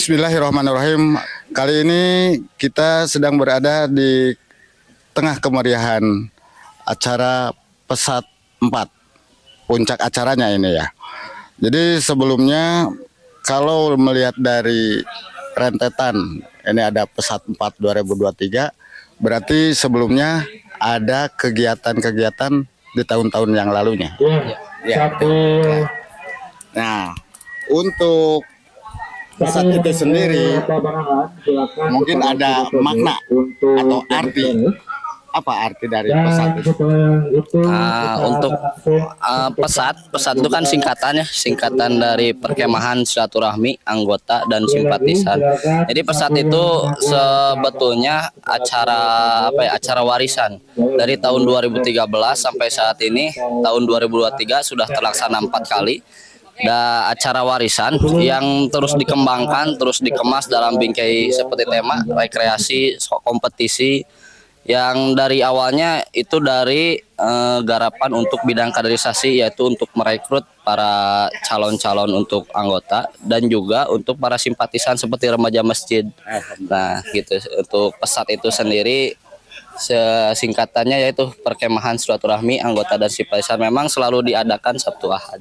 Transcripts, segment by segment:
Bismillahirrahmanirrahim. Kali ini kita sedang berada di tengah kemeriahan acara Pesat 4. Puncak acaranya ini ya. Jadi sebelumnya kalau melihat dari rentetan, ini ada Pesat 4 2023, berarti sebelumnya ada kegiatan-kegiatan di tahun-tahun yang lalunya. Ya. Nah, untuk Pesat itu sendiri mungkin ada makna atau arti. Apa arti dari pesat itu? Untuk pesat itu kan singkatan dari perkemahan silaturahmi anggota dan simpatisan. Jadi pesat itu sebetulnya acara warisan dari tahun 2013 sampai saat ini tahun 2023 sudah terlaksana 4 kali. Acara warisan yang terus dikembangkan, terus dikemas dalam bingkai seperti tema rekreasi, kompetisi, yang dari awalnya itu dari garapan untuk bidang kaderisasi, yaitu untuk merekrut para calon-calon untuk anggota dan juga untuk para simpatisan seperti remaja masjid. Nah gitu, untuk pesat itu sendiri singkatannya yaitu perkemahan silaturahmi anggota dan simpatisan, memang selalu diadakan Sabtu Ahad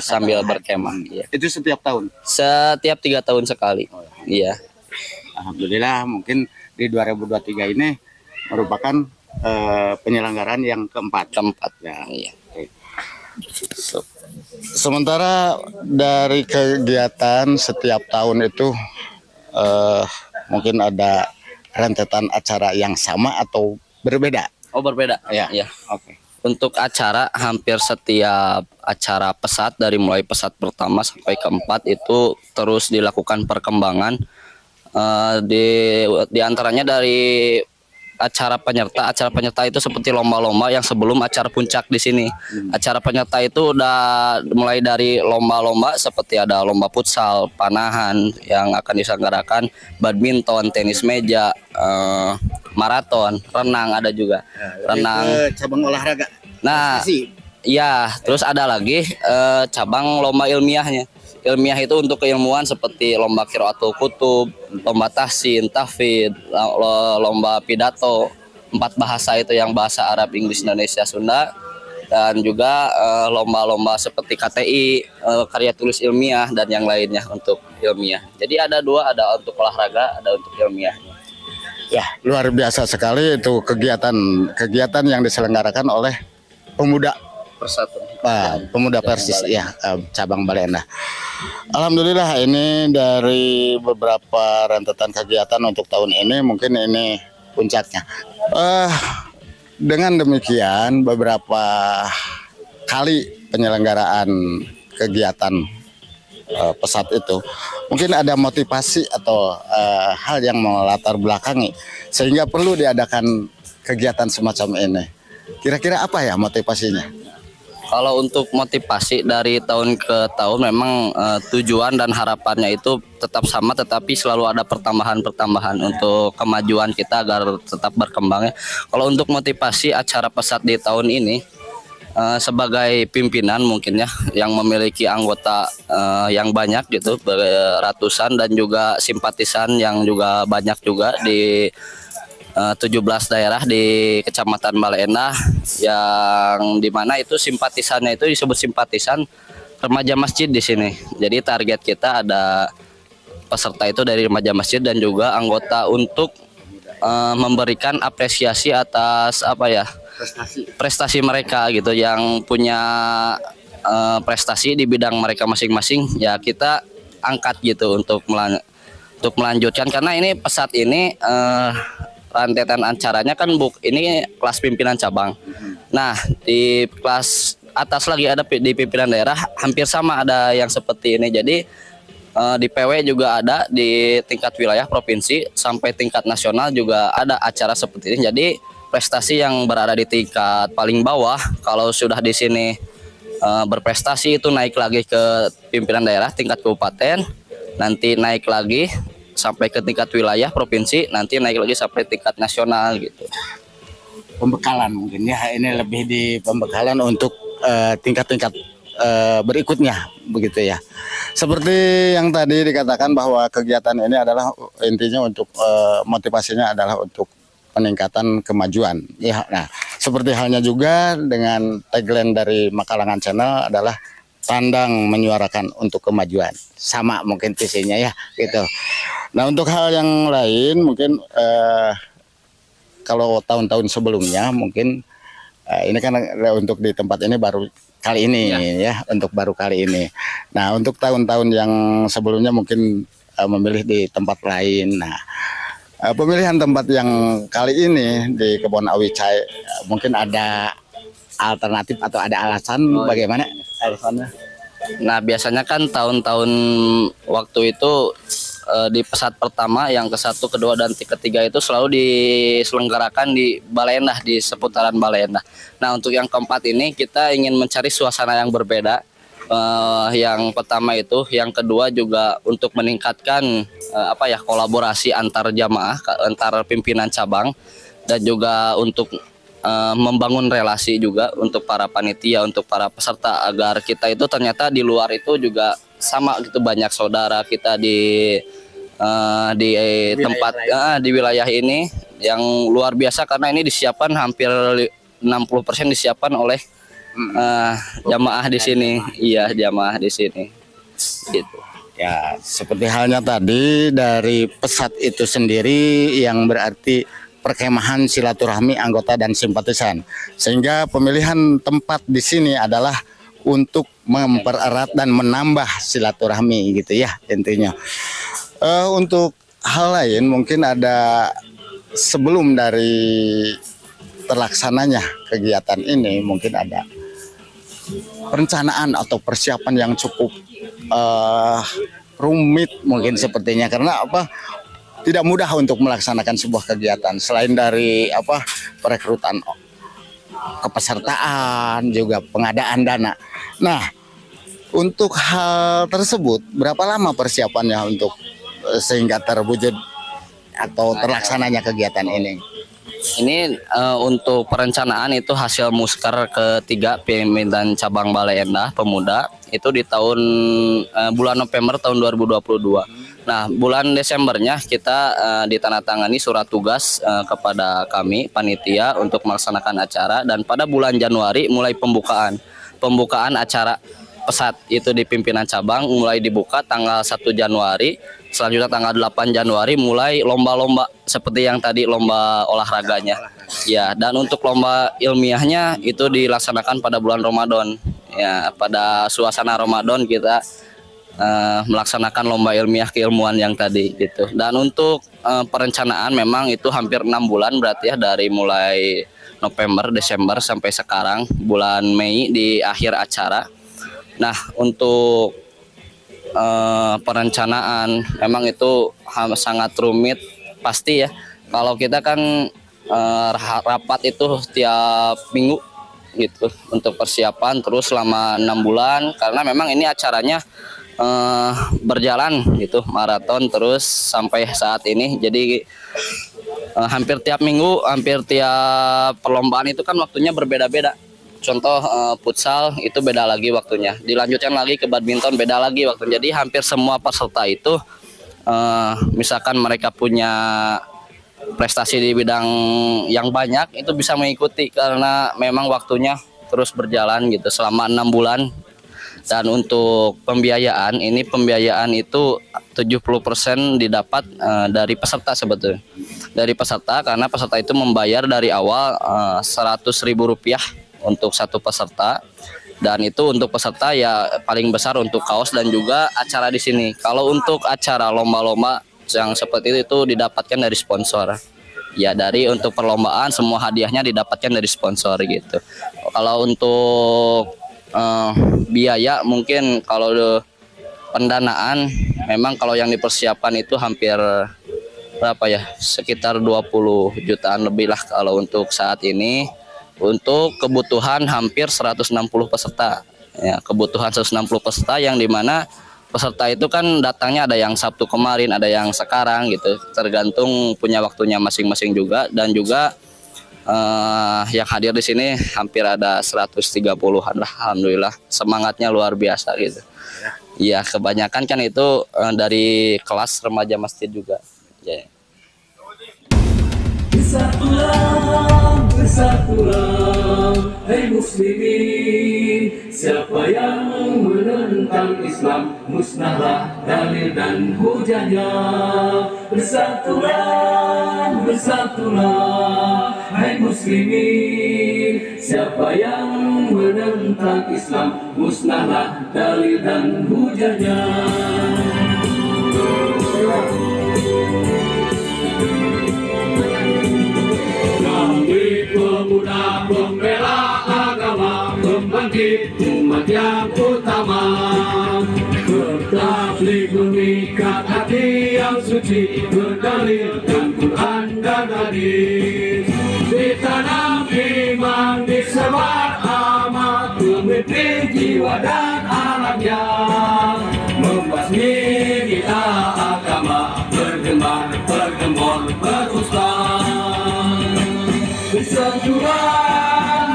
sambil berkemah. Ya. Itu setiap tahun? Setiap 3 tahun sekali. Iya. Alhamdulillah, mungkin di 2023 ini merupakan penyelenggaraan yang keempat. Ya. Iya. Sementara dari kegiatan setiap tahun itu mungkin ada rentetan acara yang sama atau berbeda? Oh, berbeda. Ya. Oke. Untuk acara, hampir setiap acara pesat dari mulai pesat pertama sampai keempat itu terus dilakukan perkembangan Di antaranya dari acara penyerta itu seperti lomba-lomba yang sebelum acara puncak di sini. Acara penyerta itu udah mulai dari lomba-lomba seperti ada lomba futsal, panahan yang akan diselenggarakan, badminton, tenis meja, maraton, renang ada juga. Renang. Cabang olahraga. Nah, iya, terus ada lagi cabang lomba ilmiahnya. Ilmiah itu untuk keilmuan seperti lomba qiraatul kutub, lomba tahsin, tahfidz, lomba pidato, 4 bahasa itu yang bahasa Arab, Inggris, Indonesia, Sunda, dan juga lomba-lomba seperti KTI, karya tulis ilmiah dan yang lainnya untuk ilmiah. Jadi ada 2, ada untuk olahraga, ada untuk ilmiah. Ya, luar biasa sekali itu kegiatan yang diselenggarakan oleh pemuda pemuda Persis ya, cabang Bale Endah. Alhamdulillah, ini dari beberapa rentetan kegiatan untuk tahun ini, mungkin ini puncaknya. Dengan demikian, beberapa kali penyelenggaraan kegiatan pesat itu, mungkin ada motivasi atau hal yang melatar belakangi sehingga perlu diadakan kegiatan semacam ini. Kira-kira apa ya motivasinya? Kalau untuk motivasi dari tahun ke tahun memang tujuan dan harapannya itu tetap sama, tetapi selalu ada pertambahan untuk kemajuan kita agar tetap berkembang ya. Kalau untuk motivasi acara pesat di tahun ini, sebagai pimpinan mungkin ya yang memiliki anggota yang banyak gitu, ratusan, dan juga simpatisan yang juga banyak juga di 17 daerah di Kecamatan Bale Endah, yang dimana itu simpatisannya itu disebut simpatisan remaja masjid di sini. Jadi target kita ada peserta itu dari remaja masjid dan juga anggota untuk memberikan apresiasi atas prestasi mereka gitu, yang punya prestasi di bidang mereka masing-masing ya kita angkat gitu untuk melanjutkan, karena ini pesat ini rantetan acaranya kan ini kelas pimpinan cabang. Nah, di kelas atas lagi ada di pimpinan daerah, hampir sama ada yang seperti ini. Jadi di PW juga ada, di tingkat wilayah provinsi sampai tingkat nasional juga ada acara seperti ini. Jadi prestasi yang berada di tingkat paling bawah kalau sudah di sini berprestasi itu naik lagi ke pimpinan daerah tingkat kabupaten, nanti naik lagi sampai ke tingkat wilayah provinsi, nanti naik lagi sampai tingkat nasional gitu. Pembekalan mungkin ya, ini lebih di pembekalan untuk tingkat-tingkat berikutnya begitu ya. Seperti yang tadi dikatakan bahwa kegiatan ini adalah intinya untuk motivasinya adalah untuk peningkatan kemajuan ya. Nah, seperti halnya juga dengan tagline dari Makalangan Channel adalah pandang menyuarakan untuk kemajuan, sama mungkin visinya ya gitu. Nah, untuk hal yang lain mungkin kalau tahun-tahun sebelumnya mungkin ini kan untuk di tempat ini baru kali ini ya, untuk baru kali ini. Nah, untuk tahun-tahun yang sebelumnya mungkin memilih di tempat lain. Nah, pemilihan tempat yang kali ini di Kebon Awi Chai mungkin ada alternatif atau ada alasan bagaimana alasannya? Nah, biasanya kan tahun-tahun waktu itu di pesat pertama, yang ke-1, kedua, dan ketiga itu selalu diselenggarakan di Bale Endah, di seputaran Bale Endah. Nah, untuk yang keempat ini kita ingin mencari suasana yang berbeda. Yang pertama itu, yang kedua juga untuk meningkatkan kolaborasi antar jamaah, antar pimpinan cabang, dan juga untuk membangun relasi juga untuk para panitia, untuk para peserta, agar kita itu ternyata di luar itu juga sama gitu, banyak saudara kita di tempat di wilayah ini yang luar biasa, karena ini disiapkan hampir 60% disiapkan oleh jamaah di sini. Iya, jamaah di sini gitu. Ya, seperti halnya tadi dari pesat itu sendiri yang berarti perkemahan silaturahmi anggota dan simpatisan, sehingga pemilihan tempat di sini adalah untuk mempererat dan menambah silaturahmi gitu ya intinya. Untuk hal lain mungkin ada sebelum dari terlaksananya kegiatan ini, mungkin ada perencanaan atau persiapan yang cukup rumit mungkin sepertinya, karena tidak mudah untuk melaksanakan sebuah kegiatan selain dari perekrutan kepesertaan juga pengadaan dana. Nah, untuk hal tersebut berapa lama persiapannya untuk sehingga terwujud atau terlaksananya kegiatan ini? Ini untuk perencanaan itu hasil musker ketiga pimpinan cabang Balai Endah Pemuda itu di tahun bulan November tahun 2022. Nah, bulan Desembernya kita ditandatangani surat tugas kepada kami panitia untuk melaksanakan acara, dan pada bulan Januari mulai pembukaan acara pesat itu di pimpinan cabang mulai dibuka tanggal 1 Januari. Selanjutnya tanggal 8 Januari mulai lomba-lomba seperti yang tadi lomba olahraganya. Ya, dan untuk lomba ilmiahnya itu dilaksanakan pada bulan Ramadan. Ya, pada suasana Ramadan kita melaksanakan lomba ilmiah keilmuan yang tadi gitu. Dan untuk perencanaan memang itu hampir 6 bulan berarti ya, dari mulai November, Desember sampai sekarang bulan Mei di akhir acara. Nah, untuk perencanaan memang itu sangat rumit pasti ya. Kalau kita kan rapat itu tiap minggu gitu untuk persiapan terus selama 6 bulan, karena memang ini acaranya berjalan gitu maraton terus sampai saat ini. Jadi hampir tiap minggu, hampir tiap perlombaan itu kan waktunya berbeda-beda. Contoh futsal itu beda lagi waktunya, dilanjutkan lagi ke badminton beda lagi waktunya. Jadi hampir semua peserta itu misalkan mereka punya prestasi di bidang yang banyak itu bisa mengikuti karena memang waktunya terus berjalan gitu selama 6 bulan. Dan untuk pembiayaan itu 70% didapat dari peserta sebetulnya. Dari peserta, karena peserta itu membayar dari awal Rp100.000 untuk satu peserta, dan itu untuk peserta ya paling besar untuk kaos dan juga acara di sini. Kalau untuk acara lomba-lomba yang seperti itu didapatkan dari sponsor. Ya, dari untuk perlombaan semua hadiahnya didapatkan dari sponsor gitu. Kalau untuk biaya mungkin kalau pendanaan memang kalau yang dipersiapkan itu hampir berapa ya, sekitar 20 jutaan lebih lah kalau untuk saat ini. Untuk kebutuhan hampir 160 peserta ya, kebutuhan 160 peserta yang dimana peserta itu kan datangnya ada yang Sabtu kemarin, ada yang sekarang gitu, tergantung punya waktunya masing-masing juga. Dan juga yang hadir di sini hampir ada 130-an lah, alhamdulillah semangatnya luar biasa gitu ya. Kebanyakan kan itu dari kelas remaja masjid juga ya. Bersatulah, hai muslimin. Siapa yang menentang Islam, musnahlah dalil dan hujahnya. Bersatulah, hai muslimin. Siapa yang menentang Islam, musnahlah dalil dan hujahnya. Pemuda pembela agama, pembangkit umat yang utama, bertablik mengikat hati yang suci, berdalilkan Quran dan hadis. Ditanam iman, disebar amat, pemimpin jiwa dan alatnya, membasmi kita agama, bergembor berusbah.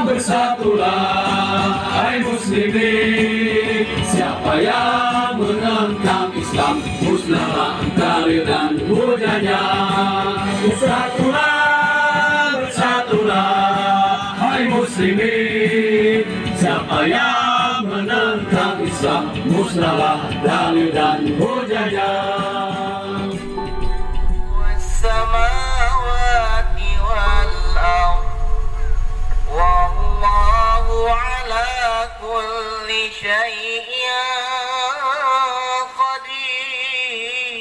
Bersatulah, hai muslimin. Siapa yang menentang Islam, musnahlah dalil dan hujahnya. Bersatulah, hai muslimin. Siapa yang menentang Islam, musnahlah dalil dan hujahnya. Wallahu ala kulli syai'in qadir.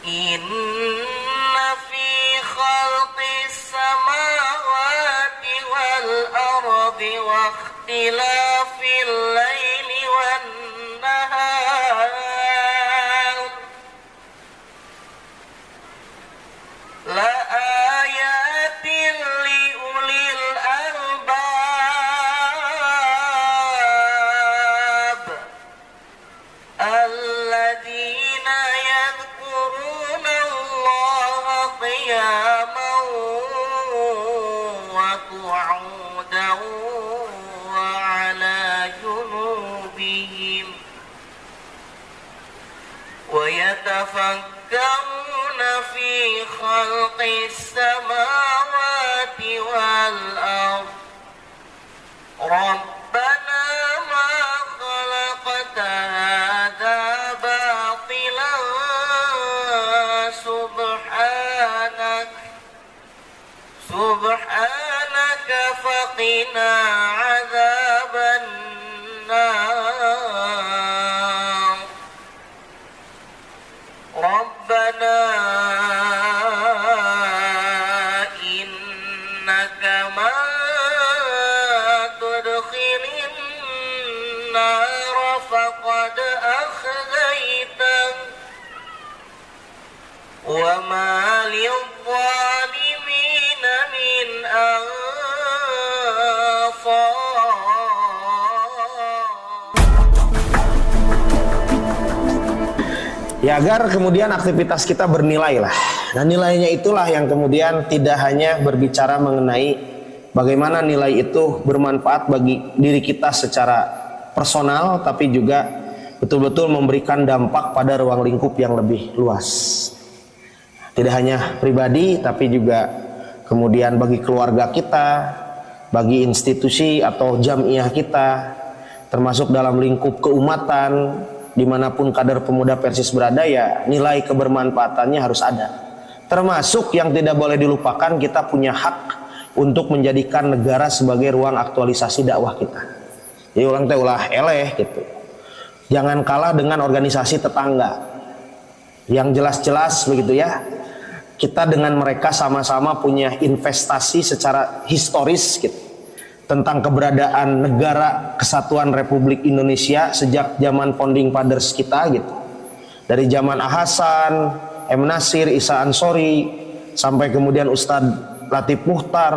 Inna fi khalqis samawati wal ardi wa ikhtilafil laili wan nahar غدوا وعلى جنوبهم ويتفكرون في خلق السماوات والأرض ربنا ما خلقت هذا باطلا سبحانك فقنا عذاب النار ربنا إنك من تدخل النار فقد أخزيته وما للظالمين من أنصار. Ya, agar kemudian aktivitas kita bernilai lah. Nah, nilainya itulah yang kemudian tidak hanya berbicara mengenai bagaimana nilai itu bermanfaat bagi diri kita secara personal, tapi juga betul-betul memberikan dampak pada ruang lingkup yang lebih luas. Tidak hanya pribadi, tapi juga kemudian bagi keluarga kita, bagi institusi atau jamiah kita, termasuk dalam lingkup keumatan, dimanapun kader pemuda Persis berada, ya nilai kebermanfaatannya harus ada. Termasuk yang tidak boleh dilupakan, kita punya hak untuk menjadikan negara sebagai ruang aktualisasi dakwah kita. Jadi orang teh ulah eleh gitu. Jangan kalah dengan organisasi tetangga yang jelas-jelas begitu ya. Kita dengan mereka sama-sama punya investasi secara historis gitu, tentang keberadaan negara kesatuan Republik Indonesia sejak zaman founding fathers kita gitu. Dari zaman Hasan, M. Nasir, Isa Ansori, sampai kemudian Ustadz Latif Muhtar,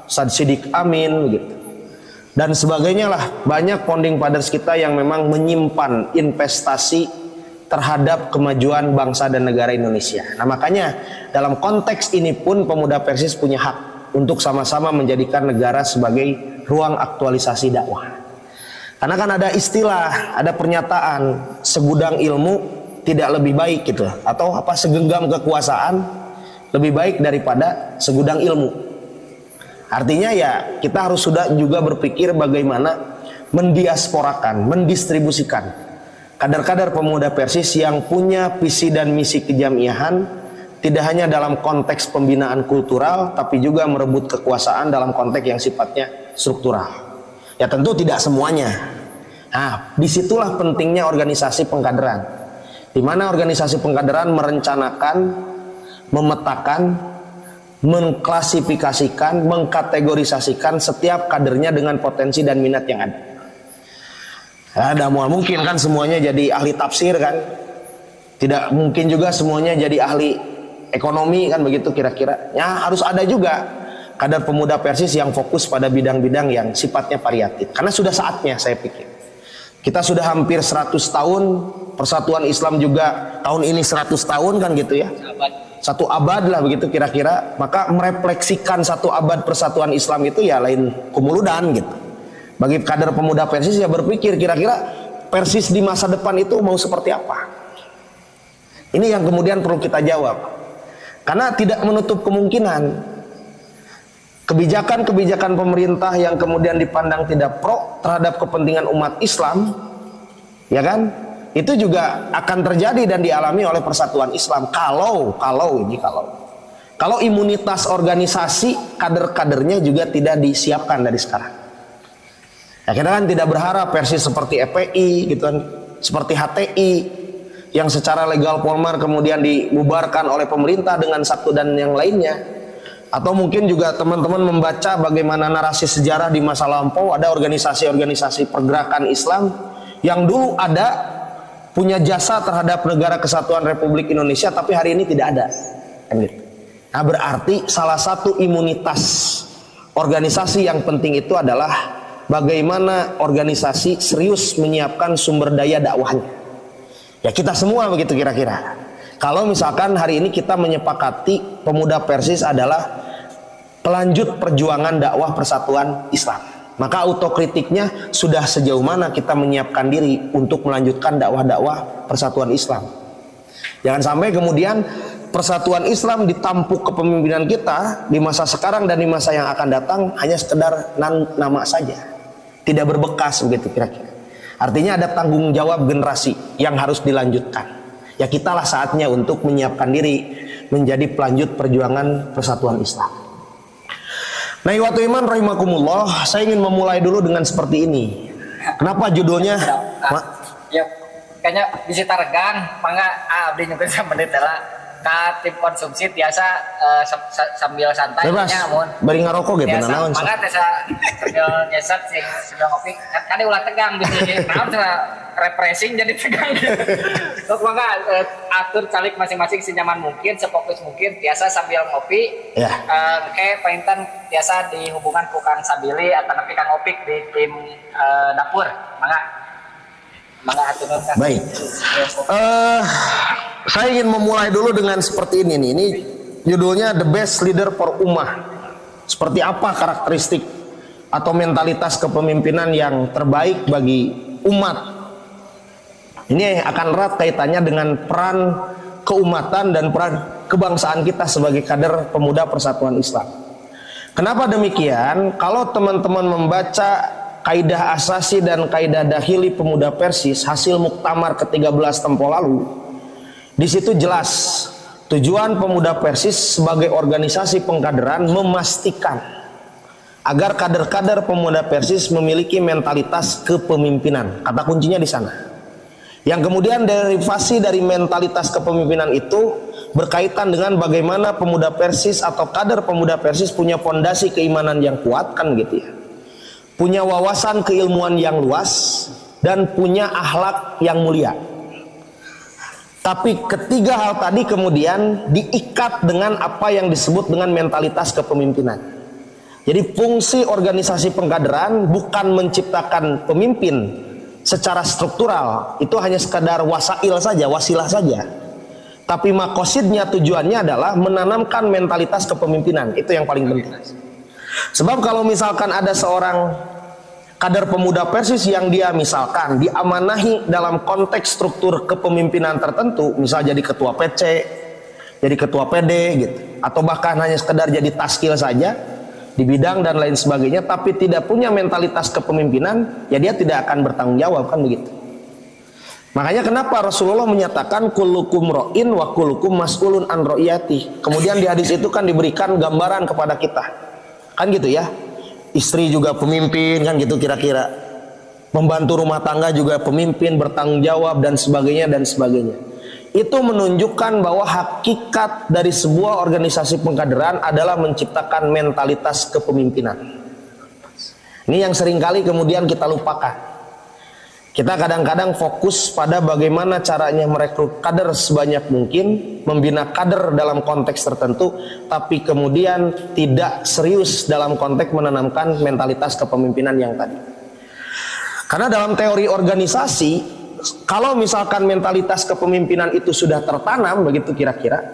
Ustadz Siddiq Amin gitu. Dan sebagainya lah, banyak founding fathers kita yang memang menyimpan investasi terhadap kemajuan bangsa dan negara Indonesia. Nah, makanya dalam konteks ini pun pemuda Persis punya hak untuk sama-sama menjadikan negara sebagai ruang aktualisasi dakwah. Karena kan ada istilah, ada pernyataan, segudang ilmu tidak lebih baik gitu, atau apa, segenggam kekuasaan lebih baik daripada segudang ilmu. Artinya ya kita harus sudah juga berpikir bagaimana mendiasporakan, mendistribusikan kader-kader pemuda Persis yang punya visi dan misi kejamiahan, tidak hanya dalam konteks pembinaan kultural, tapi juga merebut kekuasaan dalam konteks yang sifatnya struktural. Ya tentu tidak semuanya. Nah, disitulah pentingnya organisasi pengkaderan, di mana organisasi pengkaderan merencanakan, memetakan, mengklasifikasikan, mengkategorisasikan setiap kadernya dengan potensi dan minat yang ada. Ada mungkin kan semuanya jadi ahli tafsir kan, tidak mungkin juga semuanya jadi ahli ekonomi kan, begitu kira-kira. Ya harus ada juga kader pemuda Persis yang fokus pada bidang-bidang yang sifatnya variatif. Karena sudah saatnya, saya pikir. Kita sudah hampir 100 tahun, Persatuan Islam juga tahun ini 100 tahun kan gitu ya. 1 abad lah begitu kira-kira. Maka merefleksikan 1 abad Persatuan Islam itu ya lain kumuludan gitu. Bagi kader pemuda Persis ya berpikir kira-kira Persis di masa depan itu mau seperti apa. Ini yang kemudian perlu kita jawab. Karena tidak menutup kemungkinan kebijakan-kebijakan pemerintah yang kemudian dipandang tidak pro terhadap kepentingan umat Islam, ya kan? Itu juga akan terjadi dan dialami oleh Persatuan Islam kalau imunitas organisasi kader-kadernya juga tidak disiapkan dari sekarang. Ya, kita kan tidak berharap Persis seperti EPI gitu kan, seperti HTI yang secara legal formal kemudian dibubarkan oleh pemerintah dengan satu dan yang lainnya. Atau mungkin juga teman-teman membaca bagaimana narasi sejarah di masa lampau, ada organisasi-organisasi pergerakan Islam yang dulu ada, punya jasa terhadap negara kesatuan Republik Indonesia, tapi hari ini tidak ada. Nah, berarti salah satu imunitas organisasi yang penting itu adalah bagaimana organisasi serius menyiapkan sumber daya dakwahnya. Ya kita semua begitu kira-kira. Kalau misalkan hari ini kita menyepakati pemuda Persis adalah pelanjut perjuangan dakwah persatuan Islam. Maka autokritiknya sudah sejauh mana kita menyiapkan diri untuk melanjutkan dakwah-dakwah persatuan Islam. Jangan sampai kemudian persatuan Islam ditampuk kepemimpinan kita di masa sekarang dan di masa yang akan datang hanya sekedar nama saja, tidak berbekas begitu kira-kira. Artinya ada tanggung jawab generasi yang harus dilanjutkan. Ya kitalah saatnya untuk menyiapkan diri menjadi pelanjut perjuangan persatuan Islam. Nah, ikhwatul iman rahimakumullah, saya ingin memulai dulu dengan seperti ini. Kenapa judulnya? Ya, kayaknya bisa taregan, mangga abdi nyukeun menit lah. Ka tim konsumsi biasa sambil santai nya mun bari ngarokok gitu naon. Mangga teh sambil nyesat sing sambil ngopi. Kan ulah tegang gitu. Naon refreshing jadi tegang. Sok mangga atur calik masing-masing senyaman mungkin, sefokus mungkin biasa sambil ngopi. Ya. Kayak paintan biasa di hubungan ku Kang Sabili atau nepi Kang Opik di tim dapur. Mangga atur. Baik. Saya ingin memulai dulu dengan seperti ini nih. Ini judulnya The Best Leader for Ummah. Seperti apa karakteristik atau mentalitas kepemimpinan yang terbaik bagi umat. Ini akan erat kaitannya dengan peran keumatan dan peran kebangsaan kita sebagai kader pemuda persatuan Islam. Kenapa demikian? Kalau teman-teman membaca kaidah asasi dan kaidah dahili pemuda Persis hasil muktamar ke-13 tempo lalu, di situ jelas tujuan pemuda Persis sebagai organisasi pengkaderan memastikan agar kader-kader pemuda Persis memiliki mentalitas kepemimpinan. Kata kuncinya di sana. Yang kemudian derivasi dari mentalitas kepemimpinan itu berkaitan dengan bagaimana pemuda Persis atau kader pemuda Persis punya fondasi keimanan yang kuat, kan gitu ya. Punya wawasan keilmuan yang luas dan punya akhlak yang mulia. Tapi ketiga hal tadi kemudian diikat dengan apa yang disebut dengan mentalitas kepemimpinan. Jadi fungsi organisasi pengkaderan bukan menciptakan pemimpin secara struktural, itu hanya sekadar wasail saja, wasilah saja. Tapi makosidnya, tujuannya adalah menanamkan mentalitas kepemimpinan. Itu yang paling penting. Sebab kalau misalkan ada seorang kader pemuda Persis yang dia misalkan diamanahi dalam konteks struktur kepemimpinan tertentu, misal jadi ketua PC, jadi ketua PD gitu, atau bahkan hanya sekedar jadi taskil saja di bidang dan lain sebagainya, tapi tidak punya mentalitas kepemimpinan, ya dia tidak akan bertanggung jawab, kan begitu. Makanya kenapa Rasulullah menyatakan kullukum ro'in wa kullukum mas'ulun an ro'iyati. Kemudian di hadis itu kan diberikan gambaran kepada kita, kan gitu ya. Istri juga pemimpin, kan gitu kira-kira. Pembantu rumah tangga juga pemimpin, bertanggung jawab dan sebagainya dan sebagainya. Itu menunjukkan bahwa hakikat dari sebuah organisasi pengkaderan adalah menciptakan mentalitas kepemimpinan. Ini yang seringkali kemudian kita lupakan. Kita kadang-kadang fokus pada bagaimana caranya merekrut kader sebanyak mungkin, membina kader dalam konteks tertentu, tapi kemudian tidak serius dalam konteks menanamkan mentalitas kepemimpinan yang tadi. Karena dalam teori organisasi, kalau misalkan mentalitas kepemimpinan itu sudah tertanam begitu kira-kira,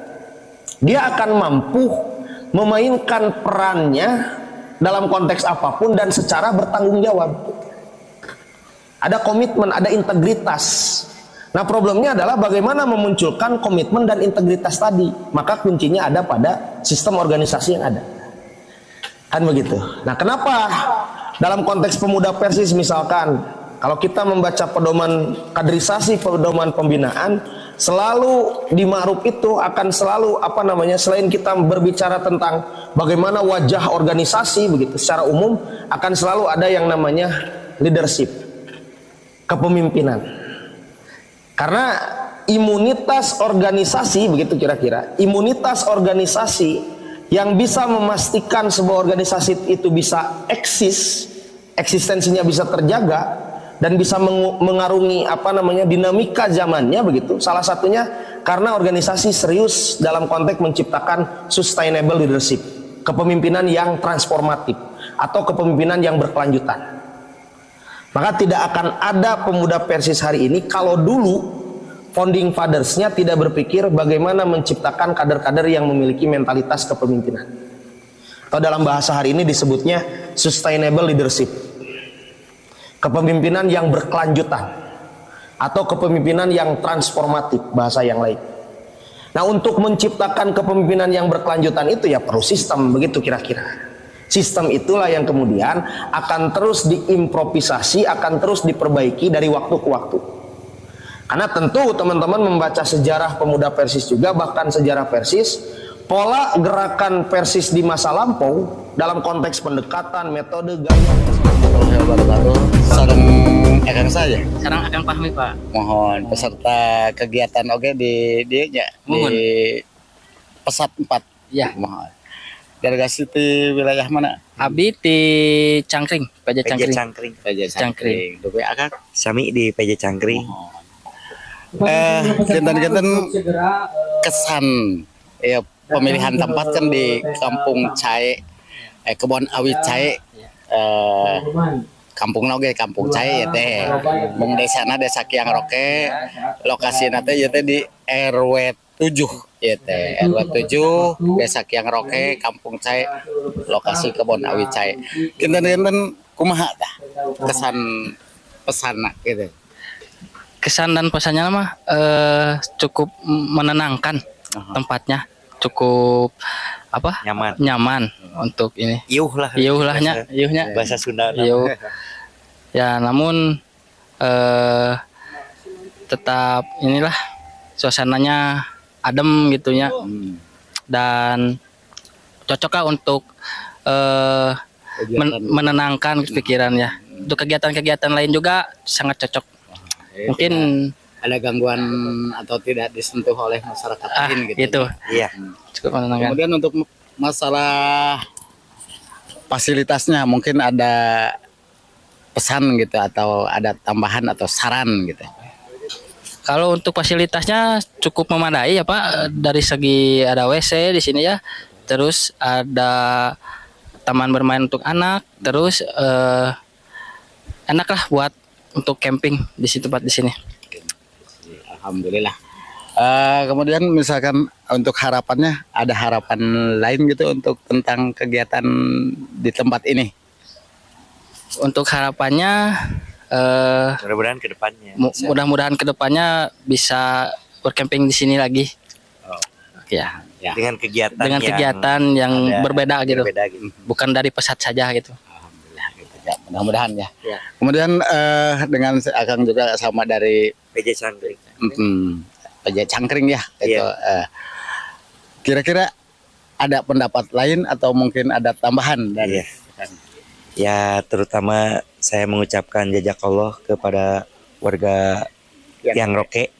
dia akan mampu memainkan perannya dalam konteks apapun dan secara bertanggung jawab. Ada komitmen, ada integritas. Nah, problemnya adalah bagaimana memunculkan komitmen dan integritas tadi. Maka kuncinya ada pada sistem organisasi yang ada. Kan begitu. Nah, kenapa dalam konteks pemuda Persis misalkan, kalau kita membaca pedoman kaderisasi, pedoman pembinaan, selalu di ma'ruf itu akan selalu selain kita berbicara tentang bagaimana wajah organisasi begitu secara umum, akan selalu ada yang namanya leadership, kepemimpinan. Karena imunitas organisasi begitu kira-kira, imunitas organisasi yang bisa memastikan sebuah organisasi itu bisa eksis, eksistensinya bisa terjaga dan bisa mengarungi dinamika zamannya begitu. Salah satunya karena organisasi serius dalam konteks menciptakan sustainable leadership, kepemimpinan yang transformatif atau kepemimpinan yang berkelanjutan. Maka tidak akan ada pemuda Persis hari ini kalau dulu founding fathers-nya tidak berpikir bagaimana menciptakan kader-kader yang memiliki mentalitas kepemimpinan. Atau dalam bahasa hari ini disebutnya sustainable leadership. Kepemimpinan yang berkelanjutan atau kepemimpinan yang transformatif, bahasa yang lain. Nah, untuk menciptakan kepemimpinan yang berkelanjutan itu ya perlu sistem, begitu kira-kira. Sistem itulah yang kemudian akan terus diimprovisasi, akan terus diperbaiki dari waktu ke waktu. Karena tentu teman-teman membaca sejarah pemuda Persis juga, bahkan sejarah Persis, pola gerakan Persis di masa lampau dalam konteks pendekatan, metode, gaya. Sareng akan saya. Sekarang akan pahami Pak. Mohon peserta kegiatan oke di dia nya Mohon. di pesat 4. Ya. Mohon. Delegasi di wilayah mana? Abi di Cangkring, PJ Cangkring. Cangkring. PJ Cangkring. Duwe akak. Sami di PJ Cangkring. Kinten-kinten kesan ya pemilihan tempat kan di Kampung Cae, Kebon Awi Cae, kampung Noge, Kampung Cae ya teh. Mung desana Desa Kiang Roke, lokasi nate ya teh di RW 7 ya teh. RW 7 Desa Kiang Roke, Kampung Cae, lokasi Kebon Awi Cae. Kinten-kinten kumaha tah kesan pesana gitu. Kesan dan pesannya mah cukup menenangkan tempatnya, cukup apa? Nyaman untuk ini. Iuhnya. Bahasa Sunda. Iuh. Ya, namun tetap inilah suasananya adem gitunya. Dan cocok untuk menenangkan pikiran ya. Untuk kegiatan-kegiatan lain juga sangat cocok. Mungkin ada gangguan atau tidak disentuh oleh masyarakat lain gitu. Itu. Iya. Cukup menenangkan. Kemudian untuk masalah fasilitasnya mungkin ada pesan gitu atau ada tambahan atau saran gitu. Kalau untuk fasilitasnya cukup memadai ya Pak, dari segi ada WC di sini ya. Terus ada taman bermain untuk anak, terus enak lah buat untuk camping di situ tempat di sini. Alhamdulillah. Kemudian misalkan untuk harapannya ada harapan lain gitu untuk tentang kegiatan di tempat ini. Untuk harapannya Mudah-mudahan ke depannya. mudah-mudahan kedepannya bisa bercamping di sini lagi. Ya. Dengan kegiatan yang ada- berbeda gitu. berbeda gitu. Bukan dari pesat saja gitu. Ya, mudah-mudahan ya. Ya. Kemudian dengan Akang juga sama dari PJ Cangkring. PJ Cangkring ya. Itu, Iya. kira-kira ada pendapat lain atau mungkin ada tambahan dari Iya. Ya, terutama saya mengucapkan jazakallah kepada warga Kiang Roke,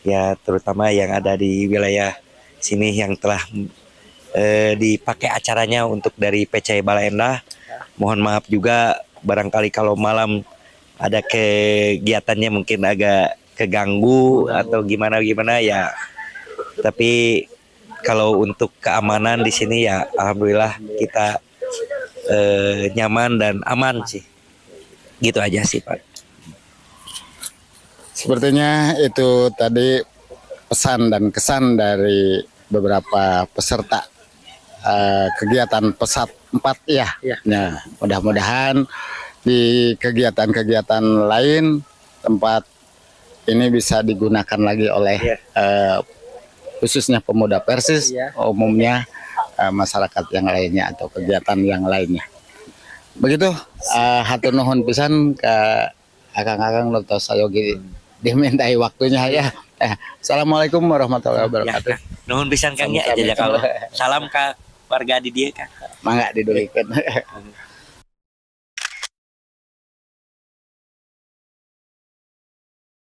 ya terutama yang ada di wilayah sini yang telah dipakai acaranya untuk dari PC Bala Endah. Mohon maaf juga barangkali kalau malam ada kegiatannya mungkin agak keganggu atau gimana ya. Tapi kalau untuk keamanan di sini ya alhamdulillah kita nyaman dan aman sih. Gitu aja sih Pak. Sepertinya itu tadi pesan dan kesan dari beberapa peserta kegiatan pesat 4 ya. Nah, mudah-mudahan di kegiatan-kegiatan lain tempat ini bisa digunakan lagi oleh khususnya pemuda Persis, umumnya masyarakat yang lainnya atau kegiatan yang lainnya. Begitu, hatur nuhun pisan ke akang-akang Dr. Sayogi dimintai waktunya ya. Assalamualaikum warahmatullahi wabarakatuh. Nuhun pisan Kang ya, jazakallah. Salam ka warga di dia Kang. Mangga didulikeun.